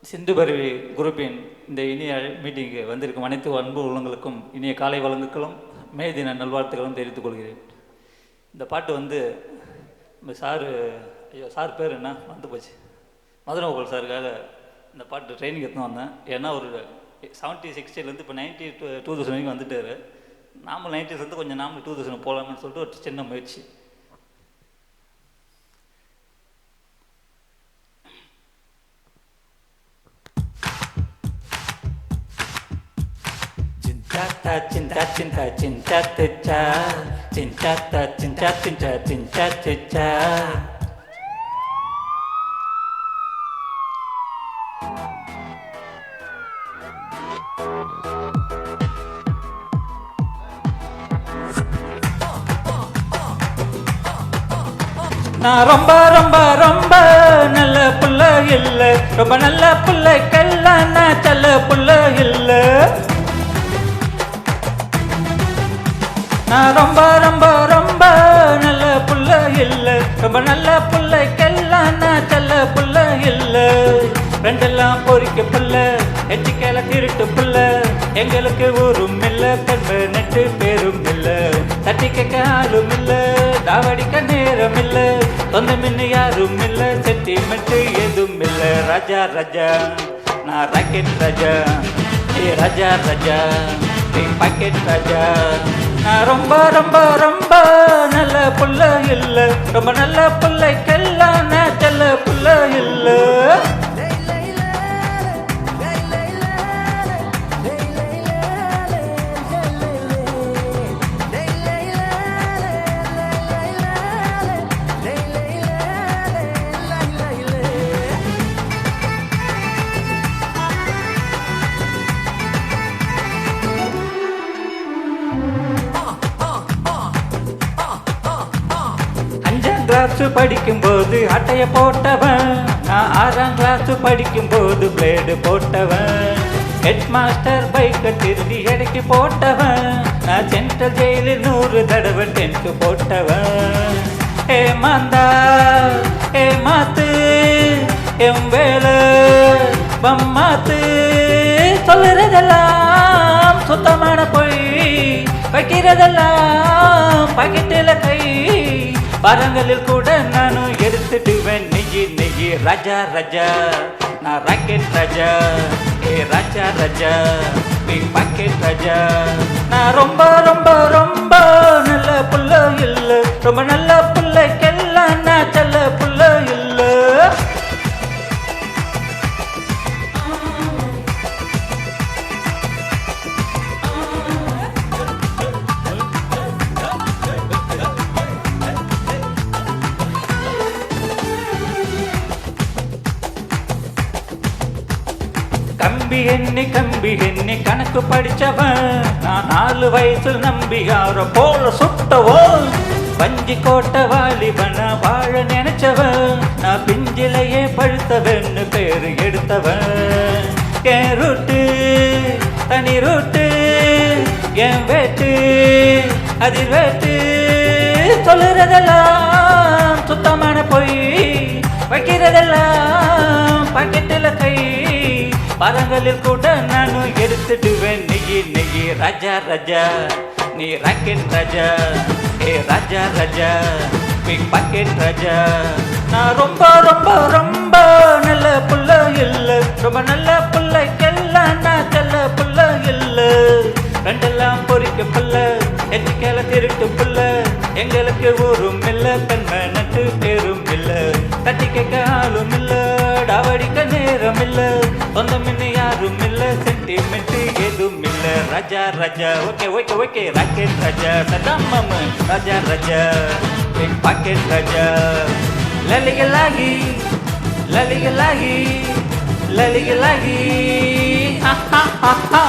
சிந்து பருவி குரூப்பின் இந்த இனிய மீட்டிங்கு வந்திருக்கும் அனைத்து அன்பு உள்ளங்களுக்கும் இனிய காலை வழங்குகளும் மே தின நல்வாழ்த்துக்களும் தெரிவித்துக் கொள்கிறேன். இந்த பாட்டு வந்து நம்ம சார் பேர் என்ன வந்து போச்சு, மதுரகோபால் சாருக்காக இந்த பாட்டு ட்ரைனிங் எடுத்துன்னு வந்தேன். ஏன்னா ஒரு 70-60லேருந்து இப்போ 90-2000 வரைக்கும் வந்துட்டார். நாமளும் 90s கொஞ்சம் நாமளும் 2000 போகலாம்னு சொல்லிட்டு ஒரு சின்ன முயற்சி. Cinta cinta cinta cinta cinta cinta cinta cinta cinta நான் ரொம்ப ரொம்ப ரொம்ப நல்ல புள்ள இல்ல, ரொம்ப நல்ல புள்ளைக்கெல்லாம் நான் செல்ல புள்ள இல்ல. நான் ரொம்ப ரொம்ப ரொம்ப நல்ல புள்ள இல்ல, ரொம்ப நல்ல புள்ளைக்கெல்லாம் நான் செல்ல புள்ள இல்ல. ரெண்டெல்லாம் பொறிக்க புள்ள, எச்சிக்கையில திருட்டு புள்ள, எங்களுக்கு ஊரும் இல்ல, பெண்மை நெட்டு பேரும் இல்ல, தட்டி கேட்க ஆளும் இல்ல, தாவடிக்க நேரம் இல்ல, சொந்த மின்னு யாரும் இல்ல, செட்டிமெண்ட் எதுவும் இல்ல. ராஜா ராஜா நான் ராக்கெட் ராஜா, ஏ ராஜா ராஜா பாக்கெட் ராஜா. நான் ரொம்ப ரொம்ப ரொம்ப நல்ல புள்ள இல்ல, ரொம்ப நல்ல புள்ளைக்கெல்லாம் நான் செல்ல புள்ள இல்ல. கிளாஸ் படிக்கும்போது அட்டைய போட்டவன், நான் 6ஆம் கிளாஸ் படிக்கும்போது பிளேடு போட்டவன், ஹெட் மாஸ்டர் பைக்கை திருடி எடைக்கு போட்டவன், நான் சென்ட்ரல் ஜெயிலில் 100 தடவை டென்ட் போட்டவன். ஏ மாந்தா ஏ மாத்து என் வேலை பம்மாத்து, சொல்லுறதெல்லாம் சுத்தமான பொய், வைக்கிறதெல்லாம் பாக்கெட்டில் கை, பரங்களில் கூட நானும் எடுத்துடுவேன் நெய்யி நெய்யி. ராஜா ராஜா நான் ராக்கெட் ராஜா, ஏ ராஜா ராஜா பிக் பாக்கெட் ராஜா. நான் ரொம்ப ரொம்ப ரொம்ப நல்ல புள்ள இல்ல, ரொம்ப நல்ல புள்ளைக்கெல்லாம் நான் செல்ல புள்ள இல்ல. கம்பி எண்ணி கணக்கு படிச்சவன், நான் 4 வயசில் நம்பி யார போல சுட்டவன், பஞ்சி கோட்டை வாலிபன வாழ நினைச்சவன், நான் பிஞ்சிலையே பழுத்தவன்னு பேரு எடுத்தவன். என் ரூட்டு தனி ரூட்டு, என் வேட்டு அதிர் வேட்டு, சொல்லுறதெல்லாம் சுத்தமான பொய், வைக்கிறதெல்லாம் பாக்கெட்டில் கை, பரங்களில் கூட நானும் எடுத்துடுவேன் நெய்யி நெய்யி. ராஜா ராஜா நீ ராக்கெட் ராஜா, ஏ ராஜா ராஜா பிக் பாக்கெட் ராஜா. நான் ரொம்ப ரொம்ப ரொம்ப நல்ல புள்ள இல்ல, ரொம்ப நல்ல புள்ளைக்கெல்லாம் நான் செல்ல புள்ள இல்ல. ரெண்டெல்லாம் பொறிக்க புள்ள, எச்சிக்கையில திருட்டு புள்ள, எங்களுக்கு ஊரும் இல்ல, பெண்மை நட்டு பேரும் இல்ல, தட்டி கேட்க ஆளும் இல்ல, டாவடிக்க நேரம் இல்ல, சொந்த மின்னு யாரும் இல்ல, சென்டிமெண்ட் எதுவும் இல்ல. Raja Raja okay okay okay rocket ராஜா, சதாம் மாமா ராஜா ராஜா பிக் பாக்கெட் ராஜா. லலிகலாகி லலிகலாகி லலிகலாகி, ஹா ஹா ஹா ஹா.